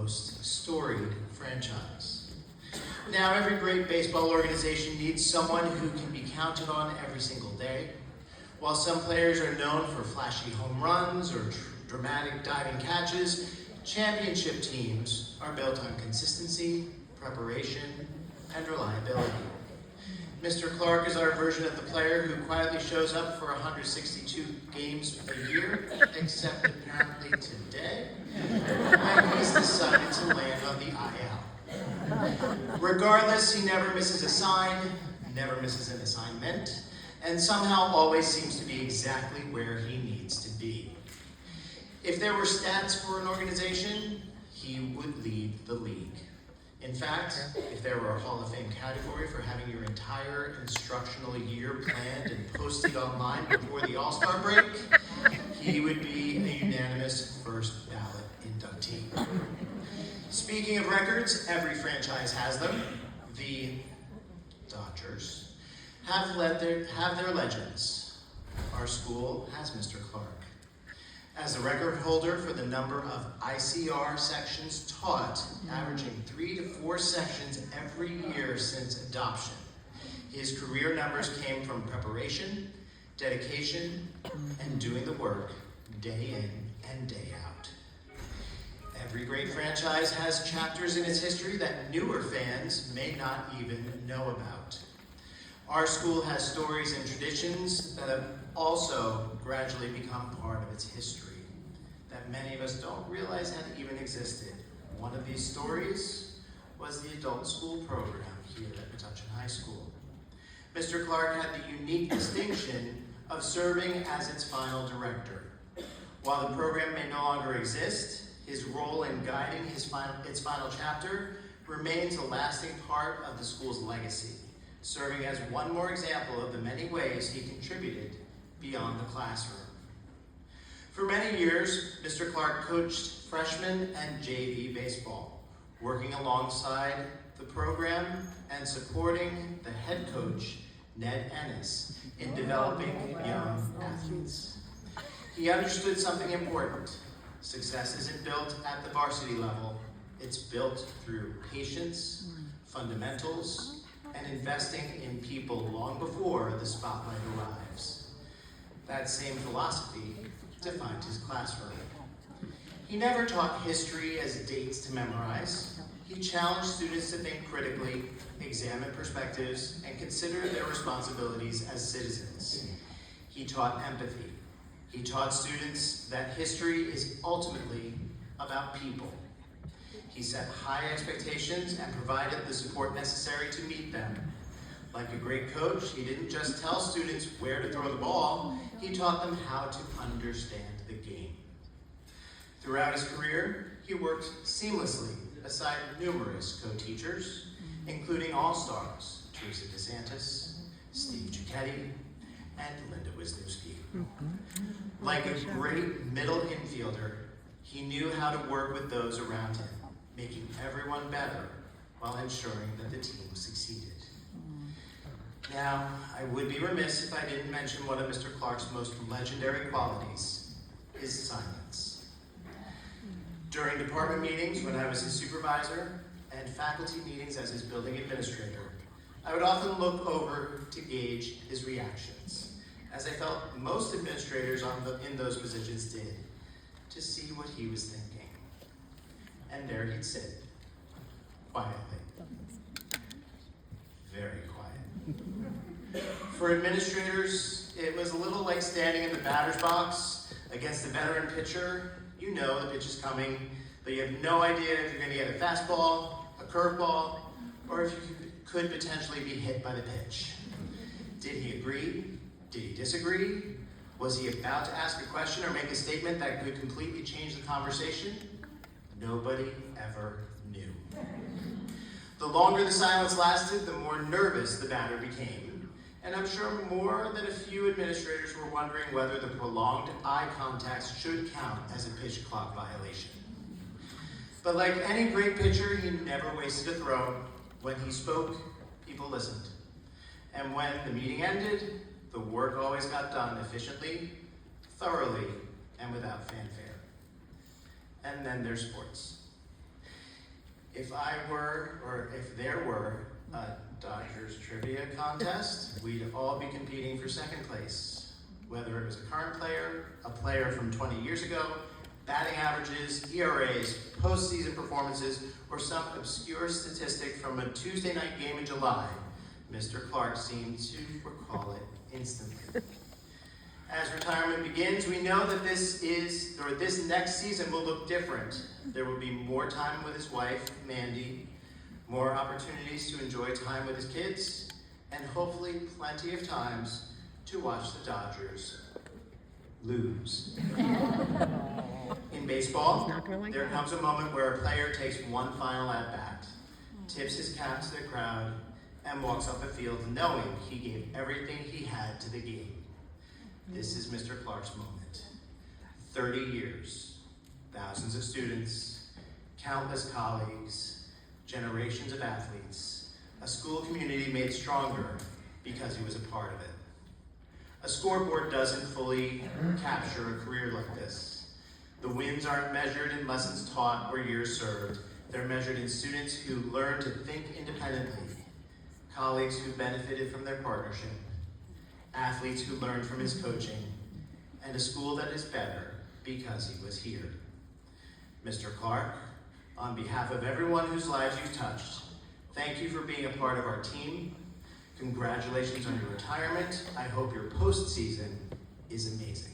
most storied franchise. Now, every great baseball organization needs someone who can be counted on every single day. While some players are known for flashy home runs or dramatic diving catches, championship teams are built on consistency, preparation, and reliability. Mr. Clarke is our version of the player who quietly shows up for 162 games a year, except apparently today, when he's decided to land on the IL. Regardless, he never misses a sign, never misses an assignment, and somehow always seems to be exactly where he needs to be. If there were stats for an organization, he would lead the league. In fact, if there were a Hall of Fame category for having your entire instructional year planned and posted online before the All-Star break, he would be a unanimous first ballot inductee. Speaking of records, every franchise has them. The Dodgers have their legends. Our school has Mr. Clarke. As the record holder for the number of ICR sections taught, averaging 3 to 4 sections every year since adoption, his career numbers came from preparation, dedication, and doing the work day in and day out. Every great franchise has chapters in its history that newer fans may not even know about. Our school has stories and traditions that have also gradually become part of its history that many of us don't realize had even existed. One of these stories was the adult school program here at Metuchen High School. Mr. Clarke had the unique distinction of serving as its final director. While the program may no longer exist, his role in guiding its final chapter remains a lasting part of the school's legacy, serving as one more example of the many ways he contributed beyond the classroom. For many years, Mr. Clarke coached freshman and JV baseball, working alongside the program and supporting the head coach, Ned Ennis, in developing young athletes. He understood something important. Success isn't built at the varsity level. It's built through patience, fundamentals, and investing in people long before the spotlight arrives. That same philosophy defined his classroom. He never taught history as dates to memorize. He challenged students to think critically, examine perspectives, and consider their responsibilities as citizens. He taught empathy. He taught students that history is ultimately about people. He set high expectations and provided the support necessary to meet them. Like a great coach, he didn't just tell students where to throw the ball, he taught them how to understand the game. Throughout his career, he worked seamlessly aside numerous co-teachers, including all-stars, Teresa DeSantis, Steve Giacchetti, and Linda Wisniewski. Like a great middle infielder, he knew how to work with those around him, making everyone better while ensuring that the team succeeded. Now, I would be remiss if I didn't mention one of Mr. Clarke's most legendary qualities, his silence. During department meetings when I was his supervisor and faculty meetings as his building administrator, I would often look over to gauge his reactions, as I felt most administrators in those positions did, to see what he was thinking. And there he'd sit, quietly, very quiet. For administrators, it was a little like standing in the batter's box against a veteran pitcher. You know the pitch is coming, but you have no idea if you're going to get a fastball, a curveball, or if you could potentially be hit by the pitch. Did he agree? Did he disagree? Was he about to ask a question or make a statement that could completely change the conversation? Nobody ever knew. The longer the silence lasted, the more nervous the batter became. And I'm sure more than a few administrators were wondering whether the prolonged eye contact should count as a pitch clock violation. But like any great pitcher, he never wasted a throw. When he spoke, people listened. And when the meeting ended, the work always got done efficiently, thoroughly, and without fanfare. And then there's sports. If there were a Dodgers trivia contest, we'd all be competing for second place. Whether it was a current player, a player from 20 years ago, batting averages, ERAs, postseason performances, or some obscure statistic from a Tuesday night game in July, Mr. Clarke seemed to recall it instantly. As retirement begins, we know that this next season will look different. There will be more time with his wife, Mandy, more opportunities to enjoy time with his kids, and hopefully plenty of times to watch the Dodgers lose. In baseball, there comes a moment where a player takes one final at-bat, tips his cap to the crowd, and walks off the field knowing he gave everything he had to the game. This is Mr. Clarke's moment. 30 years, thousands of students, countless colleagues, generations of athletes, a school community made stronger because he was a part of it. A scoreboard doesn't fully capture a career like this. The wins aren't measured in lessons taught or years served. They're measured in students who learn to think independently, colleagues who benefited from their partnership, athletes who learned from his coaching, and a school that is better because he was here. Mr. Clarke, on behalf of everyone whose lives you've touched, thank you for being a part of our team. Congratulations on your retirement. I hope your postseason is amazing.